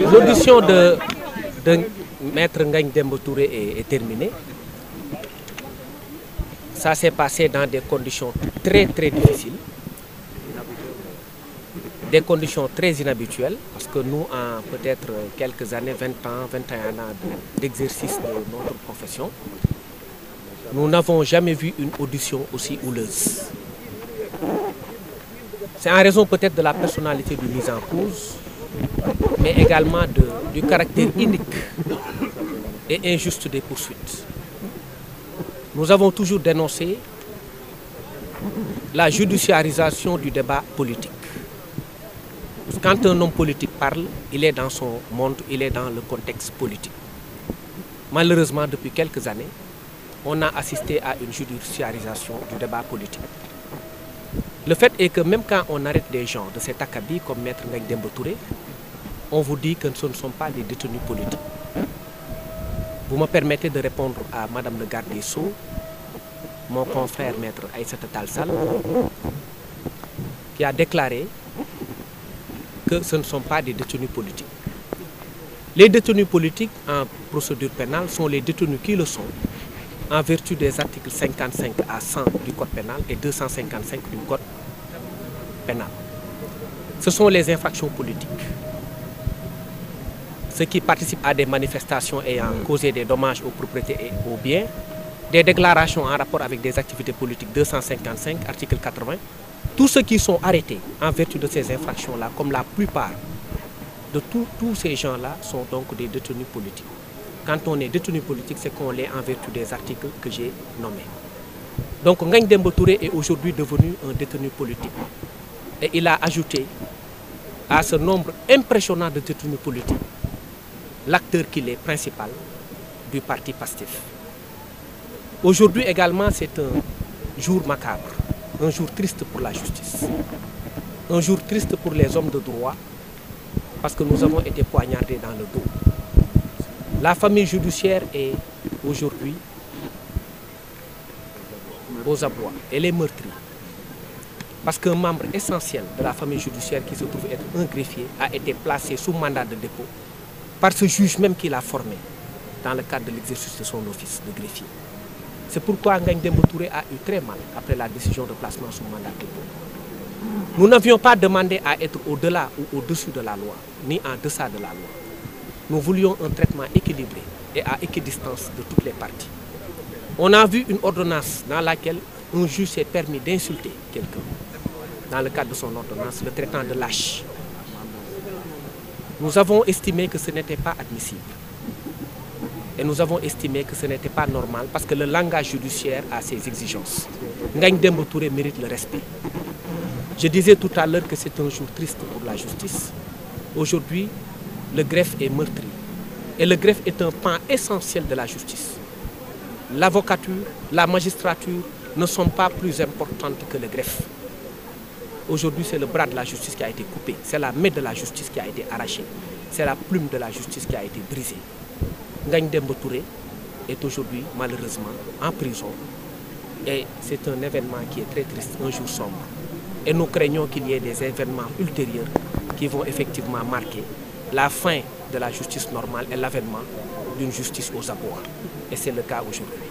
L'audition de Maître Ngagne Demba Touré est terminée. Ça s'est passé dans des conditions très difficiles, des conditions très inhabituelles, parce que nous, en peut-être quelques années, 20 ans, 21 ans d'exercice de notre profession, nous n'avons jamais vu une audition aussi houleuse. C'est en raison peut-être de la personnalité du mis en cause, mais également du caractère unique et injuste des poursuites. Nous avons toujours dénoncé la judiciarisation du débat politique. Quand un homme politique parle, il est dans son monde, il est dans le contexte politique. Malheureusement, depuis quelques années, on a assisté à une judiciarisation du débat politique. Le fait est que même quand on arrête des gens de cet acabit comme Maître Ngagne Demba Touré, on vous dit que ce ne sont pas des détenus politiques. Vous me permettez de répondre à Madame le garde des Sceaux, mon confrère Maître Aïssata Tall Sall, qui a déclaré que ce ne sont pas des détenus politiques. Les détenus politiques en procédure pénale sont les détenus qui le sont en vertu des articles 55 à 100 du Code pénal et 255 du Code pénal. Ce sont les infractions politiques. Ceux qui participent à des manifestations ayant causé des dommages aux propriétés et aux biens, des déclarations en rapport avec des activités politiques 255, article 80, tous ceux qui sont arrêtés en vertu de ces infractions-là, comme la plupart de tous ces gens-là, sont donc des détenus politiques. Quand on est détenu politique, c'est qu'on l'est en vertu des articles que j'ai nommés. Donc Ngagne Demba Touré est aujourd'hui devenu un détenu politique. Et il a ajouté à ce nombre impressionnant de détenus politiques l'acteur qu'il est principal du parti PASTEF. Aujourd'hui également, c'est un jour macabre, un jour triste pour la justice, un jour triste pour les hommes de droit, parce que nous avons été poignardés dans le dos. La famille judiciaire est aujourd'hui aux abois. Elle est meurtrie. Parce qu'un membre essentiel de la famille judiciaire qui se trouve être un greffier a été placé sous mandat de dépôt par ce juge même qui l'a formé dans le cadre de l'exercice de son office de greffier. C'est pourquoi Ngagne Demba Touré a eu très mal après la décision de placement sous mandat de dépôt. Nous n'avions pas demandé à être au-delà ou au-dessus de la loi, ni en deçà de la loi. Nous voulions un traitement équilibré et à équidistance de toutes les parties. On a vu une ordonnance dans laquelle un juge s'est permis d'insulter quelqu'un. Dans le cadre de son ordonnance, le traitant de lâche. Nous avons estimé que ce n'était pas admissible. Et nous avons estimé que ce n'était pas normal parce que le langage judiciaire a ses exigences. Ngagne Demba Touré mérite le respect. Je disais tout à l'heure que c'est un jour triste pour la justice. Aujourd'hui, le greffe est meurtri. Et le greffe est un pan essentiel de la justice. L'avocature, la magistrature ne sont pas plus importantes que le greffe. Aujourd'hui, c'est le bras de la justice qui a été coupé. C'est la main de la justice qui a été arrachée. C'est la plume de la justice qui a été brisée. Ngagne Demba Touré est aujourd'hui, malheureusement, en prison. Et c'est un événement qui est très triste, un jour sombre. Et nous craignons qu'il y ait des événements ultérieurs qui vont effectivement marquer la fin de la justice normale et l'avènement d'une justice aux abois. Et c'est le cas aujourd'hui.